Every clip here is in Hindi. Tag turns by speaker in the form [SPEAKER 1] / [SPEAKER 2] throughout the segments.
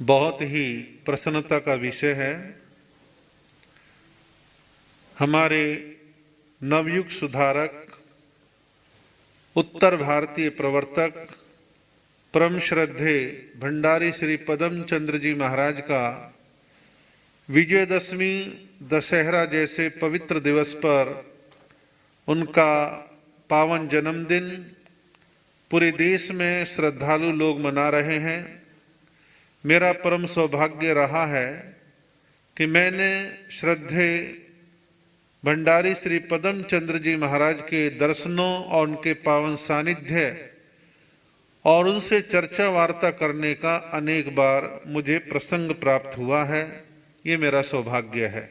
[SPEAKER 1] बहुत ही प्रसन्नता का विषय है। हमारे नवयुग सुधारक, उत्तर भारतीय प्रवर्तक, परम श्रद्धे भंडारी श्री पदम चंद्र जी महाराज का विजयदशमी दशहरा जैसे पवित्र दिवस पर उनका पावन जन्मदिन पूरे देश में श्रद्धालु लोग मना रहे हैं। मेरा परम सौभाग्य रहा है कि मैंने श्रद्धे भंडारी श्री पदम चंद्र जी महाराज के दर्शनों और उनके पावन सानिध्य और उनसे चर्चा वार्ता करने का अनेक बार मुझे प्रसंग प्राप्त हुआ है। ये मेरा सौभाग्य है।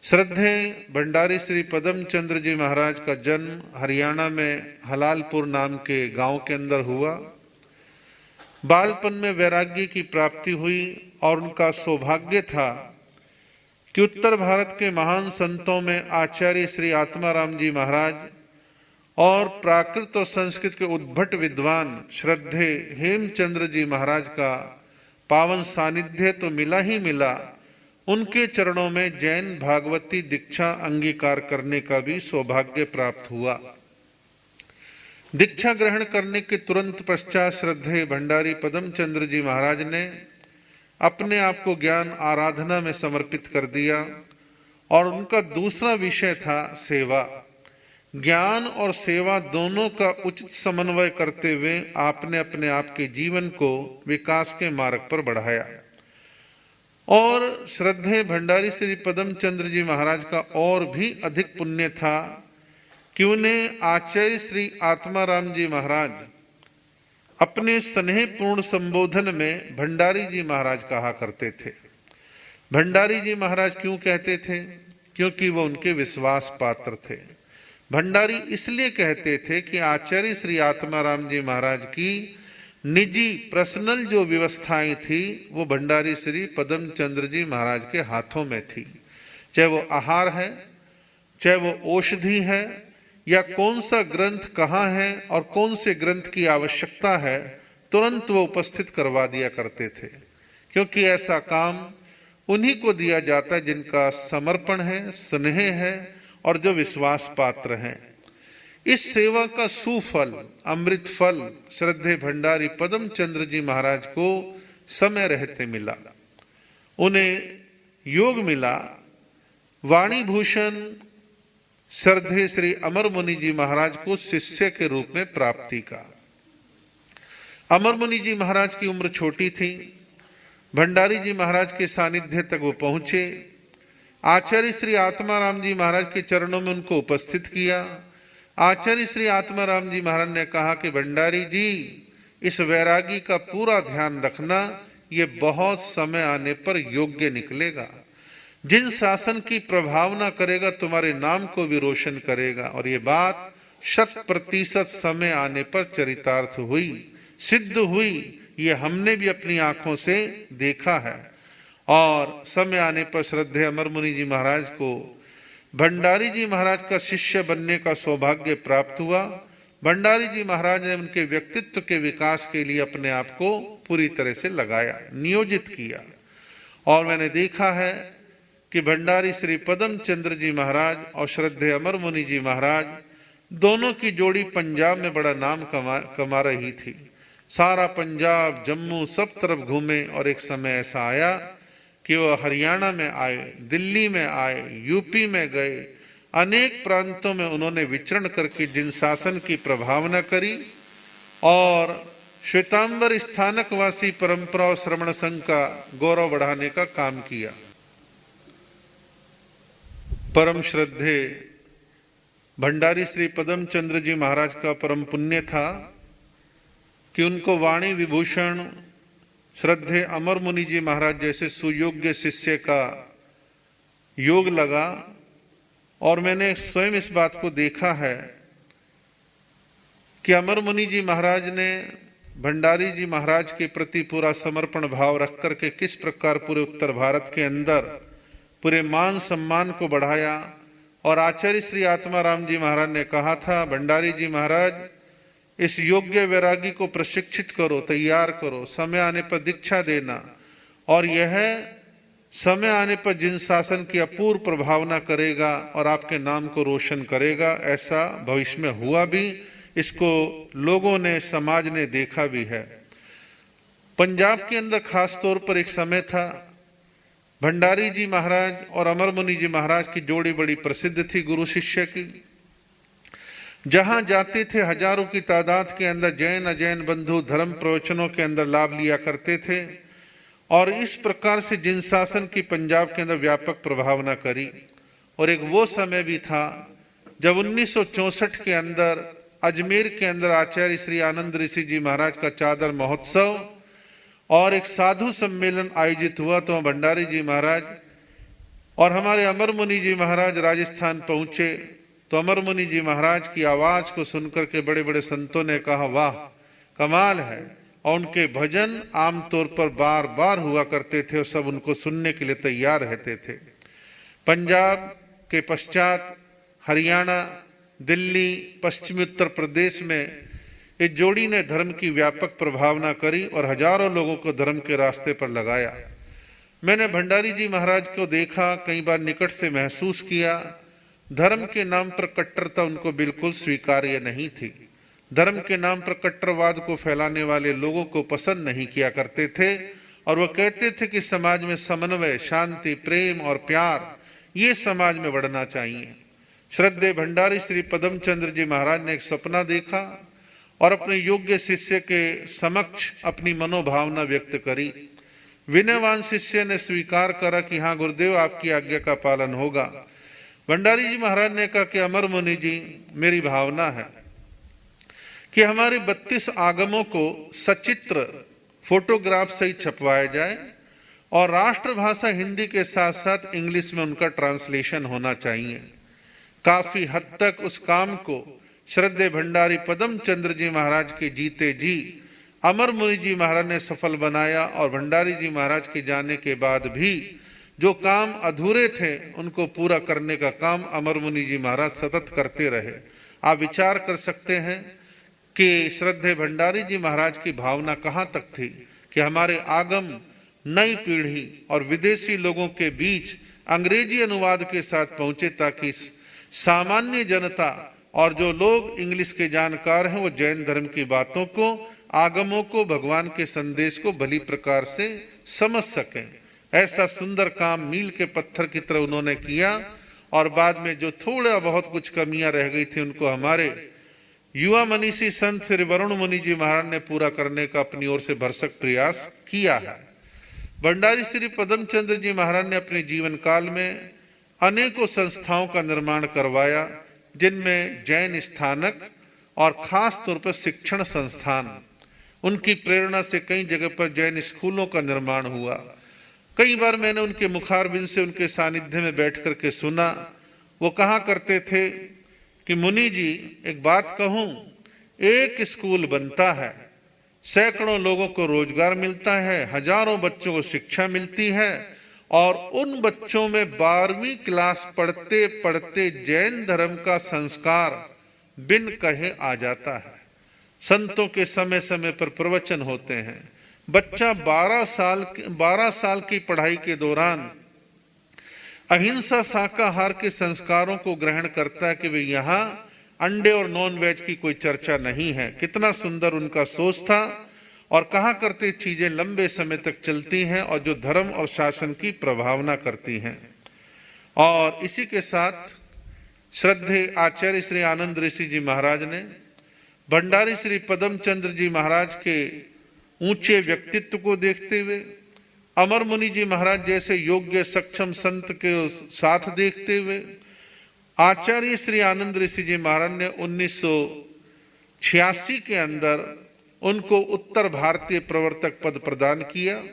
[SPEAKER 1] श्रद्धे भंडारी श्री पदम चंद्र जी महाराज का जन्म हरियाणा में हलालपुर नाम के गांव के अंदर हुआ। बालपन में वैराग्य की प्राप्ति हुई और उनका सौभाग्य था कि उत्तर भारत के महान संतों में आचार्य श्री आत्माराम जी महाराज और प्राकृत और संस्कृत के उद्भट विद्वान श्रद्धे हेमचंद्र जी महाराज का पावन सानिध्य तो मिला ही मिला, उनके चरणों में जैन भागवती दीक्षा अंगीकार करने का भी सौभाग्य प्राप्त हुआ। दीक्षा ग्रहण करने के तुरंत पश्चात श्रद्धे भंडारी पदम चंद्र जी महाराज ने अपने आप को ज्ञान आराधना में समर्पित कर दिया और उनका दूसरा विषय था सेवा। ज्ञान और सेवा दोनों का उचित समन्वय करते हुए आपने अपने आप के जीवन को विकास के मार्ग पर बढ़ाया। और श्रद्धे भंडारी श्री पदम चंद्र जी महाराज का और भी अधिक पुण्य था कि उन्हें आचार्य श्री आत्माराम जी महाराज अपने स्नेहपूर्ण संबोधन में भंडारी जी महाराज कहा करते थे। भंडारी जी महाराज क्यों कहते थे? क्योंकि वो उनके विश्वास पात्र थे। भंडारी इसलिए कहते थे कि आचार्य श्री आत्माराम जी महाराज की निजी पर्सनल जो व्यवस्थाएं थी वो भंडारी श्री पदम चंद्र जी महाराज के हाथों में थी। चाहे वो आहार है, चाहे वो औषधि है, या कौन सा ग्रंथ कहाँ है और कौन से ग्रंथ की आवश्यकता है, तुरंत वो उपस्थित करवा दिया करते थे। क्योंकि ऐसा काम उन्हीं को दिया जाता है जिनका समर्पण है, स्नेह है और जो विश्वास पात्र हैं। इस सेवा का सुफल, अमृत फल श्रद्धे भंडारी पदम चंद्र जी महाराज को समय रहते मिला। उन्हें योग मिला। वाणी भूषण श्रद्धे श्री अमर मुनि जी महाराज को शिष्य के रूप में प्राप्ति का। अमर मुनि जी महाराज की उम्र छोटी थी। भंडारी जी महाराज के सानिध्य तक वो पहुंचे। आचार्य श्री आत्माराम जी महाराज के चरणों में उनको उपस्थित किया। आचार्य श्री आत्माराम जी महाराज ने कहा कि भंडारी जी, इस वैरागी का पूरा ध्यान रखना, ये बहुत समय आने पर योग्य निकलेगा। जिन शासन की प्रभावना करेगा तुम्हारे नाम को भी रोशन करेगा। और ये बात 100% समय आने पर चरितार्थ हुई, सिद्ध हुई। ये हमने भी अपनी आंखों से देखा है। और समय आने पर श्रद्धेय अमर मुनि जी महाराज को भंडारी जी महाराज का शिष्य बनने का सौभाग्य प्राप्त हुआ। भंडारी जी महाराज ने उनके व्यक्तित्व के विकास के लिए अपने आप को पूरी तरह से लगाया, नियोजित किया। और मैंने देखा है कि भंडारी श्री पदम चंद्र जी महाराज और श्रद्धेय अमर मुनि जी महाराज दोनों की जोड़ी पंजाब में बड़ा नाम कमा रही थी। सारा पंजाब, जम्मू सब तरफ घूमे और एक समय ऐसा आया कि वो हरियाणा में आए, दिल्ली में आए, यूपी में गए। अनेक प्रांतों में उन्होंने विचरण करके जिन शासन की प्रभावना करी और श्वेतांबर स्थानकवासी परंपरा और श्रमण संघ का गौरव बढ़ाने का काम किया। परम श्रद्धे भंडारी श्री पदम चंद्र जी महाराज का परम पुण्य था कि उनको वाणी विभूषण श्रद्धे अमर मुनि जी महाराज जैसे सुयोग्य शिष्य का योग लगा। और मैंने स्वयं इस बात को देखा है कि अमर मुनि जी महाराज ने भंडारी जी महाराज के प्रति पूरा समर्पण भाव रख करके किस प्रकार पूरे उत्तर भारत के अंदर पूरे मान सम्मान को बढ़ाया। और आचार्य श्री आत्माराम जी महाराज ने कहा था, भंडारी जी महाराज, इस योग्य वैरागी को प्रशिक्षित करो, तैयार करो, समय आने पर दीक्षा देना। और यह समय आने पर जिन शासन की अपूर्व प्रभावना करेगा और आपके नाम को रोशन करेगा, ऐसा भविष्य में हुआ भी। इसको लोगों ने, समाज ने देखा भी है। पंजाब के अंदर खास तौर पर एक समय था, भंडारी जी महाराज और अमर मुनि जी महाराज की जोड़ी बड़ी प्रसिद्ध थी गुरु शिष्य की। जहां जाते थे हजारों की तादाद के अंदर जैन अजैन बंधु धर्म प्रवचनों के अंदर लाभ लिया करते थे, और इस प्रकार से जिन शासन की पंजाब के अंदर व्यापक प्रभावना करी। और एक वो समय भी था जब 1964 के अंदर अजमेर के अंदर आचार्य श्री आनंद ऋषि जी महाराज का चादर महोत्सव और एक साधु सम्मेलन आयोजित हुआ। तो भंडारी जी महाराज और हमारे अमर मुनि जी महाराज राजस्थान पहुंचे। तो अमर मुनि जी महाराज की आवाज को सुनकर के बड़े बड़े संतों ने कहा, वाह कमाल है। और उनके भजन आमतौर पर बार बार हुआ करते थे और सब उनको सुनने के लिए तैयार रहते थे। पंजाब के पश्चात हरियाणा, दिल्ली, पश्चिमी उत्तर प्रदेश में इस जोड़ी ने धर्म की व्यापक प्रभावना करी और हजारों लोगों को धर्म के रास्ते पर लगाया। मैंने भंडारी जी महाराज को देखा, कई बार निकट से महसूस किया। धर्म के नाम पर कट्टरता उनको बिल्कुल स्वीकार्य नहीं थी। धर्म के नाम पर कट्टरवाद को फैलाने वाले लोगों को पसंद नहीं किया करते थे, और वो कहते थे कि समाज में समन्वय, शांति, प्रेम और प्यार ये समाज में बढ़ना चाहिए। श्रद्धेय भंडारी श्री पदम चंद्र जी महाराज ने एक सपना देखा और अपने योग्य शिष्य के समक्ष अपनी मनोभावना व्यक्त करी। विनयवान शिष्य ने स्वीकार करा कि हाँ गुरुदेव, आपकी आज्ञा का पालन होगा। भंडारी जी महाराज ने कहा कि अमर मुनि जी, मेरी भावना है कि हमारे 32 आगमों को सचित्र फोटोग्राफ से ही छपवाया जाए और राष्ट्रभाषा हिंदी के साथ साथ इंग्लिश में उनका ट्रांसलेशन होना चाहिए। काफी हद तक उस काम को श्रद्धेय भंडारी पदम चंद्र जी महाराज के जीते जी अमर मुनि जी महाराज ने सफल बनाया, और भंडारी जी महाराज के जाने के बाद भी जो काम अधूरे थे उनको पूरा करने का काम अमर मुनि जी महाराज सतत करते रहे। आप विचार कर सकते हैं कि श्रद्धेय भंडारी जी महाराज की भावना कहां तक थी कि हमारे आगम नई पीढ़ी और विदेशी लोगों के बीच अंग्रेजी अनुवाद के साथ पहुंचे, ताकि सामान्य जनता और जो लोग इंग्लिश के जानकार हैं वो जैन धर्म की बातों को, आगमों को, भगवान के संदेश को भली प्रकार से समझ सकें। ऐसा सुंदर काम मील के पत्थर की तरह उन्होंने किया, और बाद में जो थोड़ा बहुत कुछ कमियां रह गई थी उनको हमारे युवा मनीषी संत श्री वरुण मुनि जी महाराज ने पूरा करने का अपनी ओर से भरसक प्रयास किया है। भंडारी श्री पदम चंद्र जी महाराज ने अपने जीवन काल में अनेकों संस्थाओं का निर्माण करवाया, जिनमें जैन स्थानक और खास तौर पर शिक्षण संस्थान। उनकी प्रेरणा से कई जगह पर जैन स्कूलों का निर्माण हुआ। कई बार मैंने उनके मुखारबिंद से उनके सानिध्य में बैठ करके सुना। वो कहा करते थे कि मुनि जी, एक बात कहूं, एक स्कूल बनता है, सैकड़ों लोगों को रोजगार मिलता है, हजारों बच्चों को शिक्षा मिलती है, और उन बच्चों में 12वीं क्लास पढ़ते पढ़ते जैन धर्म का संस्कार बिन कहे आ जाता है। संतों के समय समय पर प्रवचन होते हैं। बच्चा 12 साल की पढ़ाई के दौरान अहिंसा शाकाहार के संस्कारों को ग्रहण करता है कि वे यहाँ अंडे और नॉन वेज की कोई चर्चा नहीं है। कितना सुंदर उनका सोच था, और कहा करते चीजें लंबे समय तक चलती हैं और जो धर्म और शासन की प्रभावना करती हैं। और इसी के साथ श्रद्धेय आचार्य श्री आनंद ऋषि जी महाराज ने भंडारी श्री पदम चंद्र जी महाराज के ऊंचे व्यक्तित्व को देखते हुए अमर मुनि जी महाराज जैसे योग्य सक्षम संत के साथ देखते हुए आचार्य श्री आनंद ऋषि जी महाराज ने 1986 के अंदर उनको उत्तर भारतीय प्रवर्तक पद प्रदान किया,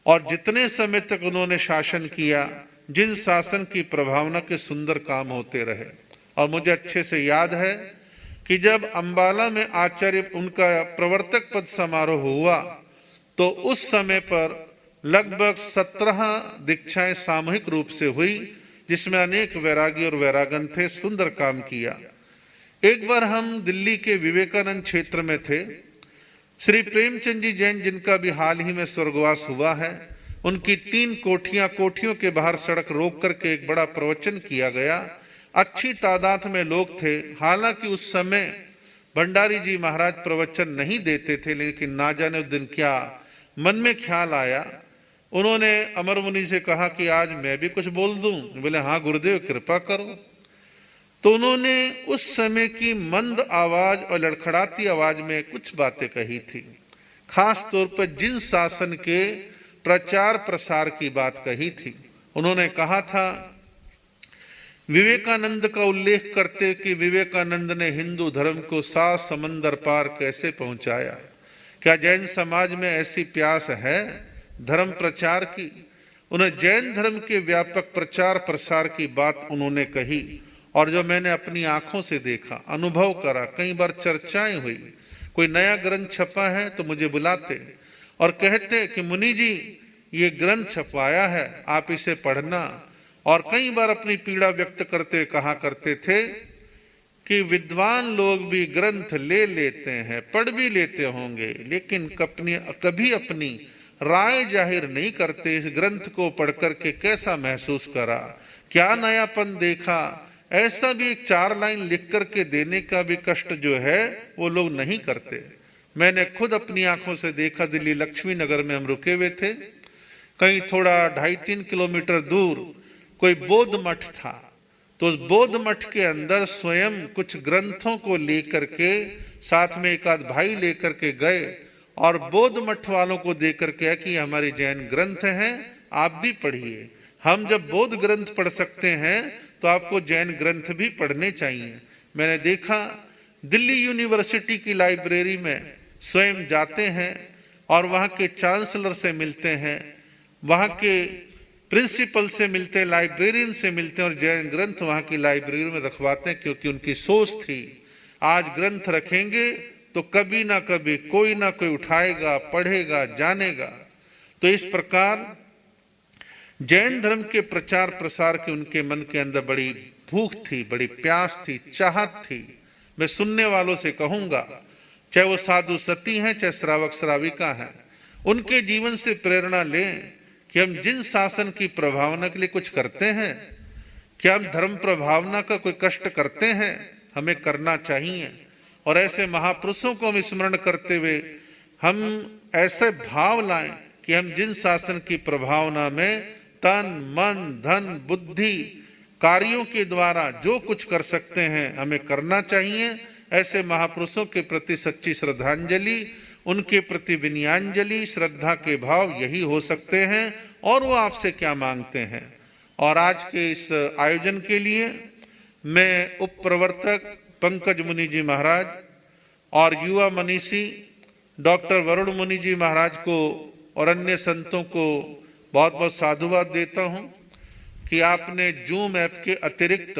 [SPEAKER 1] और जितने समय तक उन्होंने शासन किया, जिन शासन की प्रभावना के सुंदर काम होते रहे। और मुझे अच्छे से याद है कि जब अंबाला में आचार्य उनका प्रवर्तक पद समारोह हुआ, तो उस समय पर लगभग 17 दीक्षाएं सामूहिक रूप से हुई, जिसमें अनेक वैरागी और वैरागन थे। सुंदर काम किया। एक बार हम दिल्ली के विवेकानंद क्षेत्र में थे। श्री प्रेमचंद जी जैन, जिनका भी हाल ही में स्वर्गवास हुआ है, उनकी 3 कोठियां, कोठियों के बाहर सड़क रोक करके एक बड़ा प्रवचन किया गया। अच्छी तादाद में लोग थे। हालांकि उस समय भंडारी जी महाराज प्रवचन नहीं देते थे, लेकिन ना जाने उस दिन क्या मन में ख्याल आया, उन्होंने अमर मुनि से कहा कि आज मैं भी कुछ बोल दूं। बोले हाँ गुरुदेव कृपा करो। तो उन्होंने उस समय की मंद आवाज और लड़खड़ाती आवाज में कुछ बातें कही थी। खास तौर पर जिन शासन के प्रचार प्रसार की बात कही थी। उन्होंने कहा था, विवेकानंद का उल्लेख करते कि विवेकानंद ने हिंदू धर्म को 7 समंदर पार कैसे पहुंचाया। क्या जैन समाज में ऐसी प्यास है धर्म प्रचार की? उन्हें जैन धर्म के व्यापक प्रचार प्रसार की बात उन्होंने कही, और जो मैंने अपनी आंखों से देखा, अनुभव करा, कई बार चर्चाएं हुई। कोई नया ग्रंथ छपा है तो मुझे बुलाते और कहते कि मुनि जी ये ग्रंथ छपवाया है, आप इसे पढ़ना। और कई बार अपनी पीड़ा व्यक्त करते कहा करते थे कि विद्वान लोग भी ग्रंथ ले लेते हैं, पढ़ भी लेते होंगे, लेकिन कभी अपनी राय जाहिर नहीं करते। इस ग्रंथ को पढ़कर के कैसा महसूस करा, क्या नयापन देखा, ऐसा भी एक 4 लाइन लिख करके देने का भी कष्ट जो है वो लोग नहीं करते। मैंने खुद अपनी आंखों से देखा। दिल्ली लक्ष्मी नगर में हम रुके हुए थे। कहीं थोड़ा 2.5-3 किलोमीटर दूर कोई बौद्ध मठ था। तो उस बौद्ध मठ के अंदर स्वयं कुछ ग्रंथों को लेकर के साथ में एक आध भाई लेकर के गए और बौद्ध मठ वालों को देकर के कि हमारे जैन ग्रंथ हैं, आप भी पढ़िए। हम जब बौद्ध ग्रंथ पढ़ सकते हैं तो आपको जैन ग्रंथ भी पढ़ने चाहिए। मैंने देखा दिल्ली यूनिवर्सिटी की लाइब्रेरी में स्वयं जाते हैं और वहां के चांसलर से मिलते हैं, वहां के प्रिंसिपल से मिलते हैं, लाइब्रेरियन से मिलते हैं और जैन ग्रंथ वहां की लाइब्रेरी में रखवाते हैं, क्योंकि उनकी सोच थी आज ग्रंथ रखेंगे तो कभी ना कभी कोई ना कोई उठाएगा, पढ़ेगा, जानेगा। तो इस प्रकार जैन धर्म के प्रचार प्रसार की उनके मन के अंदर बड़ी भूख थी, बड़ी प्यास थी, चाहत थी। मैं सुनने वालों से कहूंगा, चाहे वो साधु सती हैं, चाहे श्रावक श्राविका हैं, उनके जीवन से प्रेरणा लें कि हम जिन शासन की प्रभावना के लिए कुछ करते हैं, क्या हम धर्म प्रभावना का कोई कष्ट करते हैं? हमें करना चाहिए। और ऐसे महापुरुषों को हम स्मरण करते हुए हम ऐसे भाव लाएं कि हम जिन शासन की प्रभावना में तन मन धन बुद्धि कार्यों के द्वारा जो कुछ कर सकते हैं हमें करना चाहिए। ऐसे महापुरुषों के प्रति सच्ची श्रद्धांजलि, उनके प्रति विनयान्जलि, श्रद्धा के भाव यही हो सकते हैं। और वो आपसे क्या मांगते हैं। और आज के इस आयोजन के लिए मैं उप प्रवर्तक पंकज मुनि जी महाराज और युवा मनीषी डॉक्टर वरुण मुनि जी महाराज को और अन्य संतों को बहुत बहुत साधुवाद देता हूं कि आपने जूम ऐप के अतिरिक्त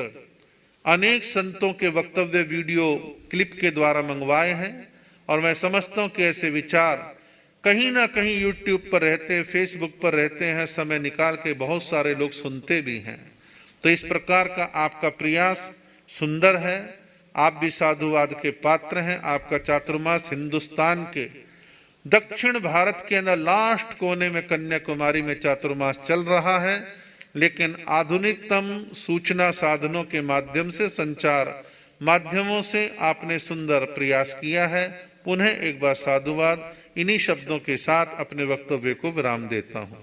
[SPEAKER 1] अनेक संतों के वक्तव्य वीडियो क्लिप के द्वारा मंगवाए हैं। और मैं समझता हूं कि ऐसे विचार कहीं ना कहीं यूट्यूब पर रहते हैं, फेसबुक पर रहते हैं, समय निकाल के बहुत सारे लोग सुनते भी हैं। तो इस प्रकार का आपका प्रयास सुंदर है। आप भी साधुवाद के पात्र हैं। आपका चातुर्मास हिंदुस्तान के दक्षिण भारत के अंदर लास्ट कोने में कन्याकुमारी में चातुर्मास चल रहा है, लेकिन आधुनिकतम सूचना साधनों के माध्यम से, संचार माध्यमों से आपने सुंदर प्रयास किया है। पुनः एक बार साधुवाद। इन्हीं शब्दों के साथ अपने वक्तव्य को विराम देता हूं।